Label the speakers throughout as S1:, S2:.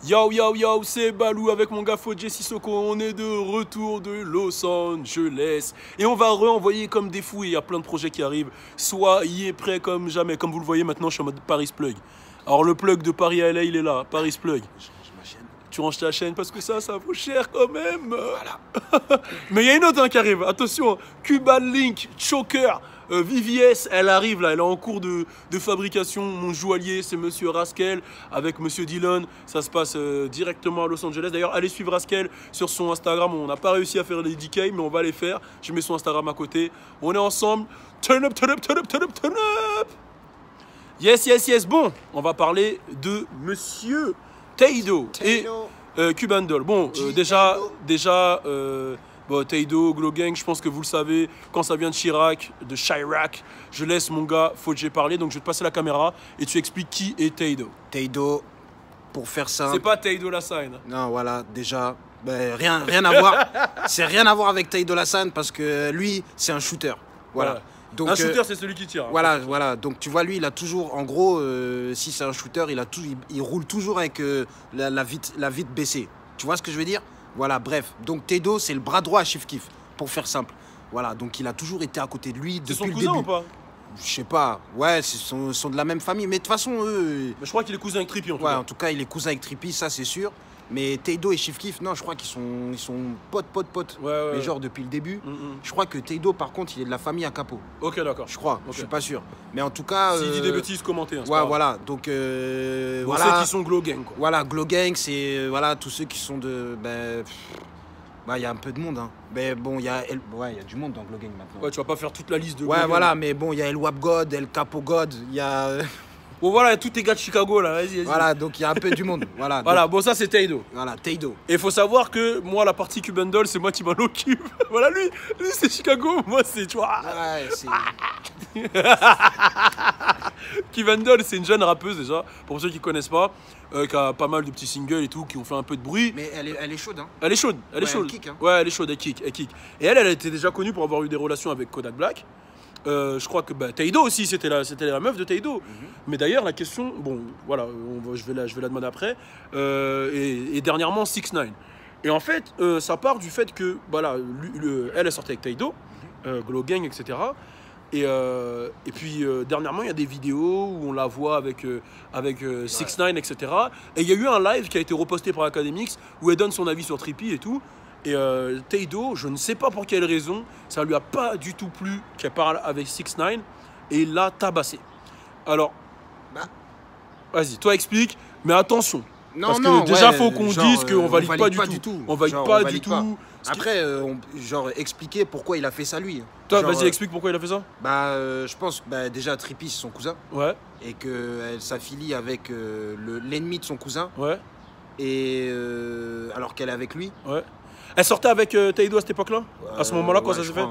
S1: Yo yo yo, c'est Balou avec mon gars Fodje Sissoko. On est de retour de Los Angeles et on va re-envoyer comme des fous. Il y a plein de projets qui arrivent. Soyez prêts comme jamais. Comme vous le voyez maintenant, je suis en mode Paris Plug. Alors le plug de Paris à LA, il est là. Paris Plug.
S2: Je range ma chaîne.
S1: Tu ranges ta chaîne parce que ça vaut cher quand même.
S2: Voilà.
S1: Mais il y a une autre qui arrive. Attention, Cuban Link, Choker. VVS, elle arrive là, elle est en cours de fabrication. Mon joaillier, c'est Monsieur Raskel avec Monsieur Dillon. Ça se passe directement à Los Angeles. D'ailleurs, allez suivre Raskel sur son Instagram. On n'a pas réussi à faire les DK, mais on va les faire. Je mets son Instagram à côté. On est ensemble. Turn up, turn up, turn up, turn up, turn up. Yes, yes, yes. Bon, on va parler de Monsieur Taido et Cuban Doll. Bon, déjà. Bon, Taido, Glow Gang, je pense que vous le savez, quand ça vient de Chirac, je laisse mon gars Fodje parler, donc je vais te passer la caméra et tu expliques qui est Taido.
S2: Taido, pour faire simple.
S1: C'est pas Taido Lassane.
S2: Non, voilà, déjà, ben, rien à voir. C'est rien à voir avec Taido Lassane parce que lui, c'est un shooter. Voilà.
S1: Donc, un shooter, c'est celui qui tire.
S2: Voilà, voilà. Donc tu vois, lui, il a toujours, en gros, si c'est un shooter, il roule toujours avec la vitre baissée. Tu vois ce que je veux dire? Voilà, bref. Donc Taido, c'est le bras droit à Chief Keef, pour faire simple. Voilà, donc il a toujours été à côté de lui depuis le début. C'est son cousin ou pas? Je sais pas. Ouais, ils sont de la même famille. Mais de toute façon, eux...
S1: Mais je crois qu'il est cousin avec Trippie en tout cas.
S2: Ouais, en tout cas, il est cousin avec Trippie, ça c'est sûr. Mais Taido et Chief Keef, non, je crois qu'ils sont potes.
S1: Ouais.
S2: Mais genre depuis le début. Je crois que Taido, par contre, il est de la famille à Capo.
S1: Ok, d'accord.
S2: Je crois, je suis pas sûr. Mais en tout cas...
S1: S'il dit des bêtises, commentez. Hein,
S2: ouais, voilà. Donc,
S1: voilà. Ceux qui sont Glow Gang, quoi.
S2: Voilà, Glow Gang, c'est... voilà, tous ceux qui sont de... Ben, bah, il y a un peu de monde, hein. Mais bon, il y a du monde dans Glow Gang maintenant.
S1: Ouais, tu vas pas faire toute la liste de
S2: Glow Gang. Voilà, mais bon, il y a El Wap God, El Capo God, il y a...
S1: Bon voilà, tous tes gars de Chicago là, vas-y.
S2: Voilà, donc il y a un peu du monde. Voilà,
S1: voilà,
S2: donc...
S1: bon ça c'est Taido.
S2: Voilà, Taido.
S1: Et il faut savoir que moi la partie Cuban Doll, c'est moi qui m'en occupe. Voilà, lui c'est Chicago, moi c'est, tu vois.
S2: Ouais, c'est...
S1: Cuban Doll, c'est une jeune rappeuse déjà, pour ceux qui connaissent pas, qui a pas mal de petits singles et tout, qui ont fait un peu de bruit.
S2: Mais elle est chaude, hein.
S1: Elle est chaude, elle est chaude.
S2: Elle kick, hein.
S1: Ouais, elle est chaude, elle kick. Et elle était déjà connue pour avoir eu des relations avec Kodak Black. Je crois que Taido aussi, c'était la meuf de Taido. Mais d'ailleurs, la question, bon, voilà, je vais la demander après. Et dernièrement, 6ix9ine. Et en fait, ça part du fait que, voilà, elle est sortie avec Taido, Glow Gang, etc. Et puis, dernièrement, il y a des vidéos où on la voit avec 6ix9ine, etc. Et il y a eu un live qui a été reposté par Academics où elle donne son avis sur Trippie et tout. Et Taido, je ne sais pas pour quelle raison, ça lui a pas du tout plu qu'elle parle avec 6ix9ine et il l'a tabassé. Alors, vas-y, toi explique, mais attention.
S2: Non,
S1: parce que
S2: non,
S1: déjà, faut qu'on dise qu'on valide pas du tout. On valide pas du tout.
S2: Après, genre, expliquer pourquoi il a fait ça lui.
S1: Toi, vas-y, explique pourquoi il a fait ça.
S2: Je pense que déjà, Trippie, c'est son cousin.
S1: Ouais.
S2: Et qu'elle s'affilie avec l'ennemi de son cousin.
S1: Ouais.
S2: Et alors qu'elle est avec lui.
S1: Ouais. Elle sortait avec Taido à cette époque-là? À ce moment-là, quand ça s'est fait?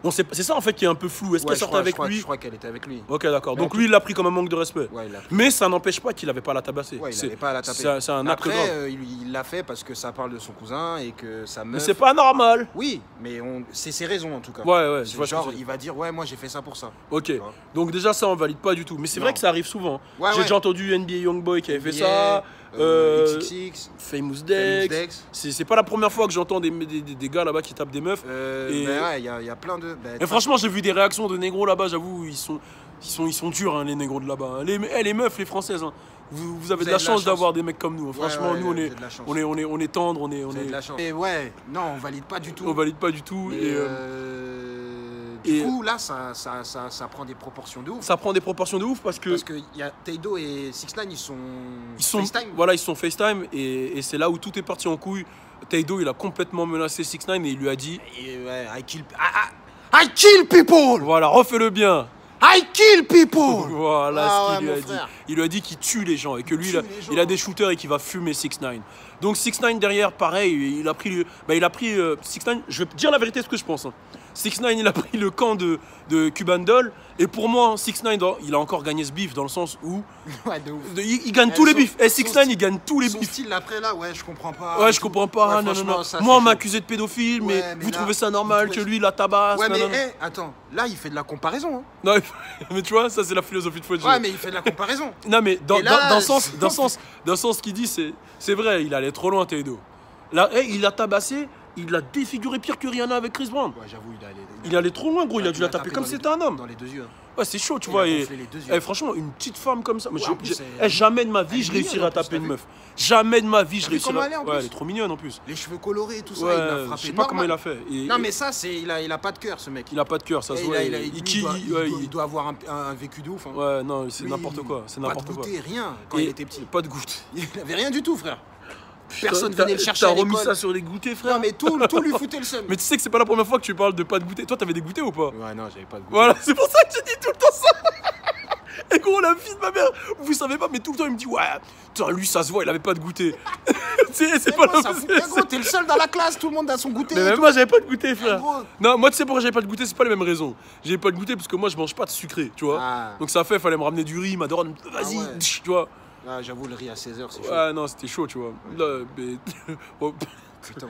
S1: C'est ça en fait qui est un peu flou. Est-ce qu'elle sortait avec lui?
S2: Je crois qu'elle était avec lui.
S1: Ok, d'accord. Donc lui, il l'a pris comme un manque de respect.
S2: Ouais,
S1: mais ça n'empêche pas qu'il n'avait pas à la tabasser.
S2: Ouais, il n'avait pas à la taper.
S1: C'est un acte grave.
S2: Après, il l'a fait parce que ça parle de son cousin et que sa meuf...
S1: Mais c'est pas normal.
S2: Oui, mais c'est ses raisons en tout cas.
S1: Ouais,
S2: genre, il va dire, ouais, moi j'ai fait ça pour ça.
S1: Ok. Donc déjà, ça, on valide pas du tout. Mais c'est vrai que ça arrive souvent. J'ai déjà entendu NBA Youngboy qui avait fait ça.
S2: XXX,
S1: Famous Dex. C'est pas la première fois que j'entends des gars là-bas qui tapent des meufs.
S2: Mais ouais, il y a plein de...
S1: Et franchement, j'ai vu des réactions de négros là-bas, j'avoue, ils sont durs, hein, les négros de là-bas. Les meufs, les françaises, hein. Vous avez de la chance d'avoir des mecs comme nous. Hein. Franchement, nous, on est tendres, on est...
S2: de la chance. Et ouais, non, on valide pas du tout.
S1: On valide pas du tout.
S2: Du coup, là, ça prend des proportions de ouf.
S1: Ça prend des proportions de ouf parce que
S2: y a Taido et 6ix9ine, ils sont FaceTime.
S1: Voilà, ils sont FaceTime et c'est là où tout est parti en couille. Taido, il a complètement menacé 6ix9ine et il lui a dit...
S2: Ouais, I kill people.
S1: Voilà, refais-le bien.
S2: I kill people.
S1: Voilà ce qu'il lui a dit. Il lui a dit qu'il tue les gens et que lui, il a des shooters et qu'il va fumer 6ix9ine. Donc 6ix9ine derrière, pareil, il a pris 6ix9ine, je vais te dire la vérité ce que je pense. Hein. 6ix9ine, il a pris le camp de Cuban Doll. Et pour moi, 6ix9ine, il a encore gagné ce bif dans le sens où
S2: Ouais, de ouf.
S1: il gagne tous les bifs. Et 6ix9ine, il gagne tous les
S2: Son
S1: bifs.
S2: style après là, ouais, je comprends pas.
S1: Ouais, je comprends pas.
S2: Ouais,
S1: non, non,
S2: franchement,
S1: non.
S2: ça,
S1: Moi, on
S2: c'est
S1: m'a
S2: chaud.
S1: accusé de pédophile,
S2: Ouais,
S1: mais
S2: mais
S1: vous
S2: là,
S1: trouvez ça
S2: vous
S1: normal
S2: trouvez-
S1: que lui, il la tabasse.
S2: Ouais, mais
S1: nanana.
S2: attends, là il fait de la comparaison. Hein.
S1: Non, mais tu vois, ça, c'est la philosophie de Fodji.
S2: Ouais, mais il fait de la comparaison.
S1: Non, mais dans,
S2: Et là,
S1: dans sens qu'il dit, c'est vrai, il allait trop loin, Teido. Là, il l'a tabassé, il l'a défiguré pire que Rihanna avec Chris Brown.
S2: Ouais, j'avoue,
S1: Il allait trop loin, gros, il a dû la taper comme si c'était un homme.
S2: Dans les deux yeux. Hein.
S1: Ouais, c'est chaud, tu
S2: Il
S1: vois.
S2: a
S1: Et,
S2: gonflé les deux yeux.
S1: franchement, une petite femme comme ça. Mais
S2: Ouais, en plus,
S1: jamais de ma vie,
S2: elle est
S1: je réussirais
S2: mignonne,
S1: à
S2: en plus,
S1: taper une
S2: t'as
S1: meuf. Jamais de ma vie, je
S2: T'as vu comment
S1: réussirais.
S2: elle est, en
S1: Ouais,
S2: plus
S1: elle est trop mignonne en plus.
S2: Les cheveux colorés et tout ça,
S1: Ouais,
S2: il l'a frappé.
S1: je sais pas comment il a
S2: normal.
S1: fait. Et-
S2: Non, mais ça, c'est il a pas de cœur, ce mec.
S1: il a pas de cœur, ça
S2: Et
S1: se voit.
S2: il doit avoir un vécu de ouf. Hein.
S1: Ouais, non, c'est
S2: Lui,
S1: n'importe quoi. C'est
S2: pas de
S1: n'importe quoi.
S2: goûter, rien, quand
S1: Et
S2: il était petit.
S1: Pas de goutte.
S2: Il avait rien du tout, frère. Personne
S1: T'as-
S2: venait le chercher à
S1: T'as remis
S2: l'école.
S1: ça sur les goûters, frère.
S2: Non, mais tout lui foutait le seum.
S1: Mais tu sais que c'est pas la première fois que tu parles de pas de goûter. Toi, t'avais des goûters ou pas?
S2: Ouais, non, j'avais pas de goûter.
S1: Voilà, c'est pour ça que tu dis tout le temps ça. Et gros, la fille de ma mère, vous savez pas, mais tout le temps il me dit ouais, putain, lui ça se voit, il avait pas de goûter. c'est pas
S2: Moi, ça fout bien, gros, t'es le seul dans la classe, tout le monde a son goûter.
S1: Mais
S2: et
S1: même
S2: tout.
S1: moi j'avais pas de goûter, frère.
S2: gros.
S1: Non, moi tu sais pourquoi j'avais pas de goûter, c'est pas les mêmes raisons. J'avais pas de goûter parce que moi je mange pas de sucré, tu vois.
S2: Ah.
S1: Donc ça fait, fallait me ramener du riz, ma daronne, vas-y,
S2: Ah ouais.
S1: tu vois.
S2: Ah, j'avoue, le riz à 16h, c'est chaud.
S1: Ouais, non, c'était chaud, tu vois. Là, mais... oh,
S2: Putain,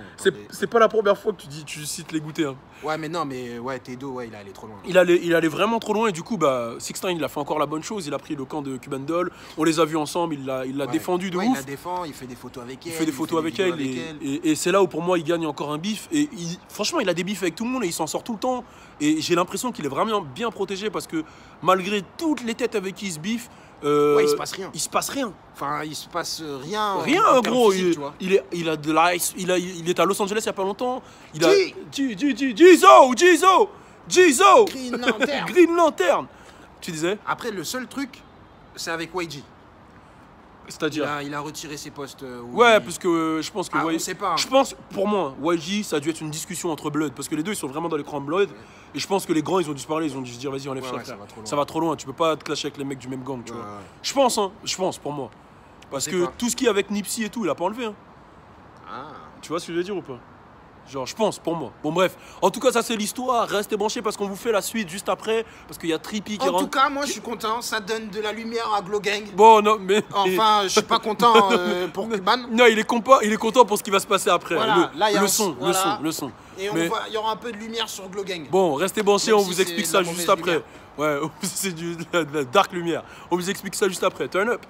S1: c'est pas la première fois que tu cites les goûters. Hein.
S2: Ouais, mais non, mais ouais, Teido, ouais, il est allé trop loin.
S1: Il allait vraiment trop loin et du coup, bah, 6ix9ine, il a fait encore la bonne chose. Il a pris le camp de Cuban Doll. On les a vus ensemble. Il l'a
S2: Ouais.
S1: défendu de
S2: Ouais, il
S1: ouf.
S2: la défend, il fait des photos avec elle.
S1: Il fait des photos avec
S2: vidéos
S1: elle et c'est là où pour moi il gagne encore un bif. Et franchement, il a des bifs avec tout le monde et il s'en sort tout le temps. Et j'ai l'impression qu'il est vraiment bien protégé parce que malgré toutes les têtes avec qui il se biffe,
S2: Ouais, il se passe rien.
S1: Il se passe rien.
S2: Enfin, il se passe rien.
S1: Rien,
S2: en termes
S1: gros.
S2: physiques, tu vois.
S1: Il a de l'ice. Il est à Los Angeles il y a pas longtemps. Il a.
S2: Qui
S1: Jizo
S2: Green Lantern.
S1: Green Lantern. Tu disais?
S2: Après, le seul truc, c'est avec YG.
S1: C'est-à-dire?
S2: Il a retiré ses posts. Où
S1: Ouais,
S2: il-
S1: parce que je pense que
S2: Ah, on sait pas, hein.
S1: je pense pour moi YG ça a dû être une discussion entre Blood parce que les deux ils sont vraiment dans l'écran Blood et je pense que les grands ils ont dû se parler, ils ont dû se dire vas-y enlève
S2: Ouais,
S1: ça,
S2: ouais,
S1: frère.
S2: ça va trop loin.
S1: Ça va trop loin, tu peux pas te clasher avec les mecs du même gang, tu
S2: Ouais,
S1: vois.
S2: ouais.
S1: Je pense hein, je pense pour moi. Parce
S2: sait
S1: que
S2: pas.
S1: tout ce qui est avec Nipsey et tout, il a pas enlevé hein.
S2: Ah.
S1: Tu vois ce que je veux dire ou pas? Genre, je pense, pour moi. Bon, bref. En tout cas, ça, c'est l'histoire. Restez branchés parce qu'on vous fait la suite juste après. Parce qu'il y a Trippy qui
S2: En tout
S1: rentre.
S2: cas, moi, je suis content. Ça donne de la lumière à Glow Gang.
S1: Bon, non, mais.
S2: Enfin, je suis pas content pour Cuban.
S1: Non, il est content pour ce qui va se passer après.
S2: Voilà, là, il y a
S1: le
S2: un-
S1: son,
S2: voilà.
S1: le son.
S2: Et
S1: Mais-
S2: il y aura un peu de lumière sur Glow Gang.
S1: Bon, restez branchés,
S2: Même
S1: on
S2: si
S1: vous
S2: c'est
S1: explique
S2: de
S1: ça
S2: la
S1: juste
S2: mauvaise
S1: après.
S2: lumière.
S1: Ouais, c'est de la dark lumière. On vous explique ça juste après. Turn up.